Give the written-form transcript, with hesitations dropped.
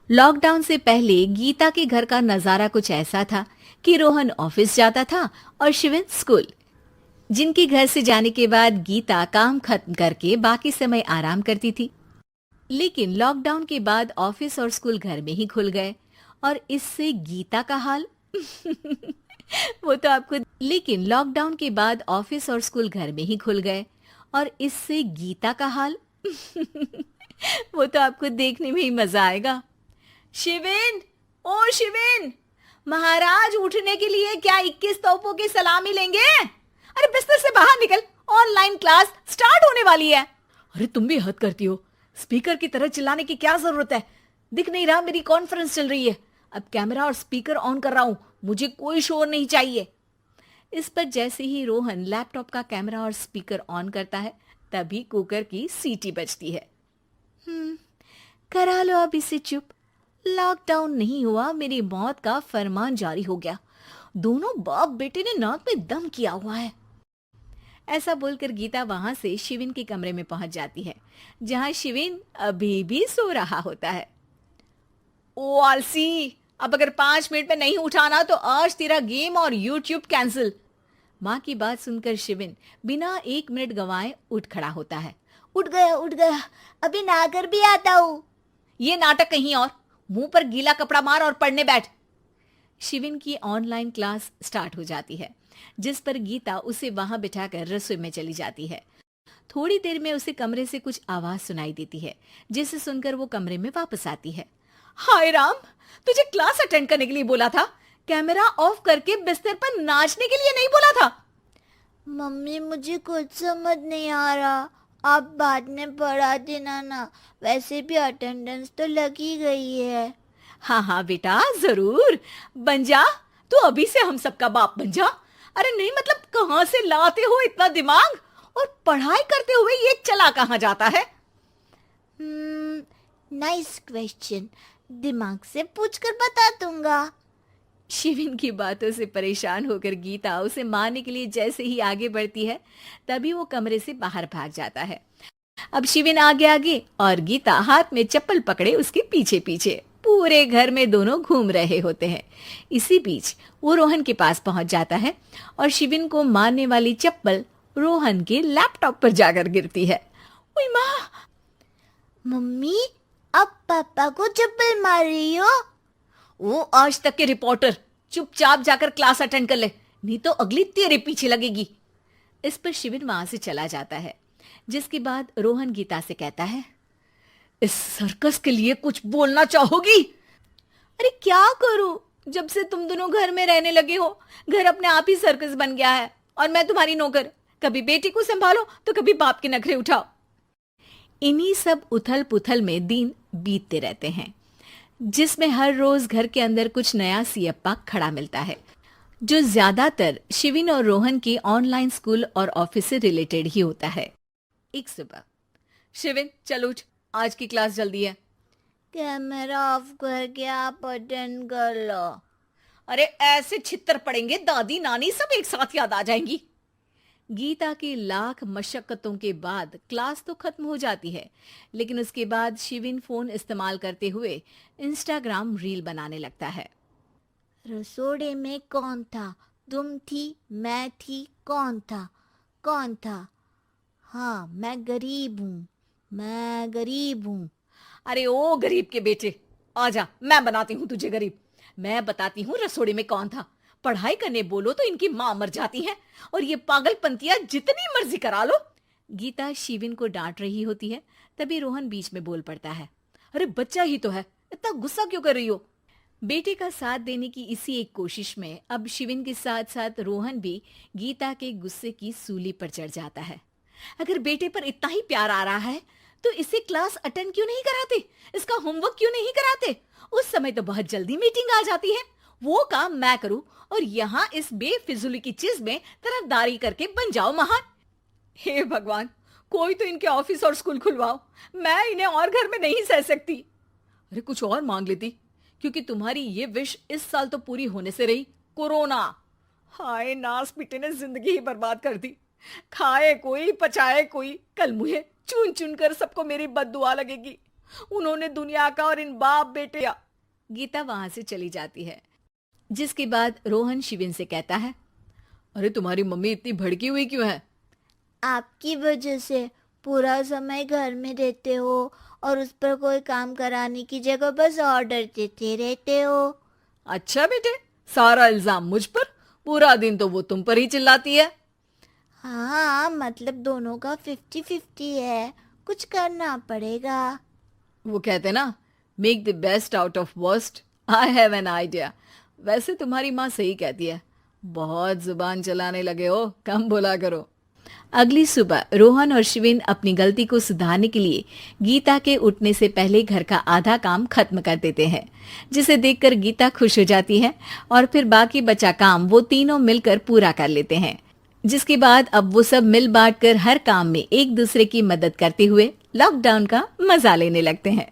Lockdown से पहले गीता के घर का नजारा कुछ ऐसा था कि रोहन ऑफिस जाता था और शिविन स्कूल। जिनके घर से जाने के बाद गीता काम खत्म करके बाकी समय आराम करती थी। लेकिन लॉकडाउन के बाद ऑफिस और स्कूल घर में ही खुल गए और इससे गीता का हाल वो तो आपको लेकिन लॉकडाउन के बाद ऑफिस और स्कूल घर में ही खुल गए और इससे गीता का हाल वो तो आपको देखने में ही मजा आएगा। शिवेन, ओ शिवेन, महाराज उठने के लिए क्या 21 तोपों की सलामी लेंगे? अरे बिस्तर से बाहर निकल, ऑनलाइन क्लास स्टार्ट होने वाली है। अरे तुम भी हद करती हो। स्पीकर की तरह चिल्लाने की क्या जरूरत है? दिख नहीं रहा मेरी कॉन्फ्रेंस चल रही है। अब कैमरा और स्पीकर ऑन कर रहा हूं, मुझे कोई शोर नहीं चाहिए। इस पर जैसे ही रोहन लैपटॉप का कैमरा और स्पीकर ऑन करता है तभी कुकर की सीटी बजती है। करा लो अब इसे चुप। लॉकडाउन नहीं हुआ, मेरी मौत का फरमान जारी हो गया। दोनों बाप बेटे ने नाक में दम किया हुआ है। ऐसा बोलकर गीता वहां से शिविन के कमरे में पहुंच जाती है, जहां शिविन अभी भी सो रहा होता है। ओ आलसी, अब अगर 5 मिनट में नहीं उठाना तो आज तेरा गेम और यूट्यूब कैंसिल। माँ की बात सुनकर शिविन बिना 1 मिनट गंवाए उठ खड़ा होता है। उठ गया, अभी नहाकर भी आता हूँ। ये नाटक कहीं और, मुंह पर गीला कपड़ा मार और पढ़ने बैठ। शिविन की ऑनलाइन क्लास स्टार्ट हो जाती है, जिस पर गीता उसे वहां बिठाकर रसोई में चली जाती है। थोड़ी देर में उसे कमरे से कुछ आवाज सुनाई देती है, जिसे सुनकर वो कमरे में वापस आती है। हाय राम, तुझे क्लास अटेंड करने के लिए बोला था, कैमरा ऑफ करके बिस्तर पर नाचने के लिए नहीं बोला था। मम्मी मुझे कुछ समझ नहीं आ रहा, आप बाद में पढ़ा देना ना, वैसे भी अटेंडेंस तो लगी गई है। हाँ हाँ बेटा, जरूर बन जा। तू अभी से हम सबका बाप बन जा। अरे नहीं मतलब कहाँ से लाते हो इतना दिमाग, और पढ़ाई करते हुए ये चला कहाँ जाता है? नाइस क्वेश्चन, दिमाग से पूछकर बता दूंगा। शिविन की बातों से परेशान होकर गीता उसे मारने के लिए जैसे ही आगे बढ़ती है तभी वो कमरे से बाहर भाग जाता है। अब शिविन आगे आगे और गीता हाथ में चप्पल पकड़े उसके पीछे पीछे पूरे घर में दोनों घूम रहे होते हैं। इसी बीच वो रोहन के पास पहुंच जाता है और शिविन को मारने वाली चप्पल रोहन के लैपटॉप पर जाकर गिरती है। ओए माँ! मम्मी, अब पापा को चप्पल मार रही हो? वो आज तक के रिपोर्टर, चुपचाप जाकर क्लास अटेंड कर ले, नहीं तो अगली तेरे पीछे लगेगी। इस पर शिविन वहां से चला जाता है, जिसके बाद रोहन गीता से कहता है, इस सर्कस के लिए कुछ बोलना चाहोगी? अरे क्या करूं, जब से तुम दोनों घर में रहने लगे हो घर अपने आप ही सर्कस बन गया है और मैं तुम्हारी नौकर। कभी बेटी को संभालो तो कभी बाप के नखरे उठाओ। इन्हीं सब उथल पुथल में दिन बीतते रहते हैं, जिसमें हर रोज घर के अंदर कुछ नया सियप्पा खड़ा मिलता है, जो ज्यादातर शिविन और रोहन के ऑनलाइन स्कूल और ऑफिस से रिलेटेड ही होता है। एक सुबह, शिविन चल उठ, आज की क्लास जल्दी है। कैमरा ऑफ करके आप अटेंड कर लो। अरे ऐसे छित्तर पड़ेंगे, दादी नानी सब एक साथ याद आ जाएंगी। गीता की लाख मशक्कतों के बाद क्लास तो खत्म हो जाती है, लेकिन उसके बाद शिविन फोन इस्तेमाल करते हुए इंस्टाग्राम रील बनाने लगता है। रसोड़े में कौन था? तुम थी, मैं थी, कौन था? कौन था? हाँ, मैं गरीब हूँ। अरे ओ गरीब के बेटे, आजा, मैं बनाती हूँ तुझे गरीब। मैं बताती हूँ रसोड़े में कौन था। पढ़ाई करने बोलो तो इनकी माँ मर जाती है, और ये पागलपंतियां जितनी मर्जी करा लो। गीता शिविन को डांट रही होती है, तभी रोहन बीच में बोल पड़ता है। अरे बच्चा ही तो है, इतना गुस्सा क्यों कर रही हो? बेटे का साथ देने की इसी एक कोशिश में अब शिविन के साथ साथ रोहन भी गीता के गुस्से की सूली पर चढ़ जाता है। अगर बेटे पर इतना ही प्यार आ रहा है तो इसे क्लास अटेंड क्यों नहीं कराते, इसका होमवर्क क्यों नहीं कराते? उस समय तो बहुत जल्दी मीटिंग आ जाती है, वो काम मैं करूं और यहाँ इस बेफिजुली की चीज में तरफदारी करके बन जाओ महान। हे भगवान, कोई तो इनके ऑफिस और स्कूल खुलवाओ, मैं इन्हें और घर में नहीं सह सकती। अरे कुछ और मांग लेती, क्योंकि तुम्हारी ये विश इस साल तो पूरी होने से रही, कोरोना। हाय नास पिटे ने जिंदगी ही बर्बाद कर दी। खाए कोई पचाए कोई, कल मुझे चुन चुन कर सबको मेरी बद्दुआ लगेगी। उन्होंने दुनिया का और इन बाप बेटे का। गीता वहां से चली जाती है, जिसके बाद रोहन शिविन से कहता है, अरे तुम्हारी मम्मी इतनी भड़की हुई क्यों है? आपकी वजह से पूरा समय घर में रहते हो और उस पर कोई काम कराने की जगह बस ऑर्डर देते रहते हो। अच्छा बेटे, सारा इल्जाम मुझ पर? पूरा दिन तो वो तुम पर ही चिल्लाती है। हाँ, मतलब दोनों का 50-50 है, कुछ करना पड़ेगा। वो कहते ना, make the best out of worst. I have an idea. वैसे तुम्हारी माँ सही कहती है, बहुत जुबान चलाने लगे हो, कम बोला करो। अगली सुबह रोहन और शिविन अपनी गलती को सुधारने के लिए गीता के उठने से पहले घर का आधा काम खत्म कर देते हैं, जिसे देखकर गीता खुश हो जाती है और फिर बाकी बचा काम वो तीनों मिलकर पूरा कर लेते हैं। जिसके बाद अब वो सब मिल बांट कर हर काम में एक दूसरे की मदद करते हुए लॉकडाउन का मजा लेने लगते हैं।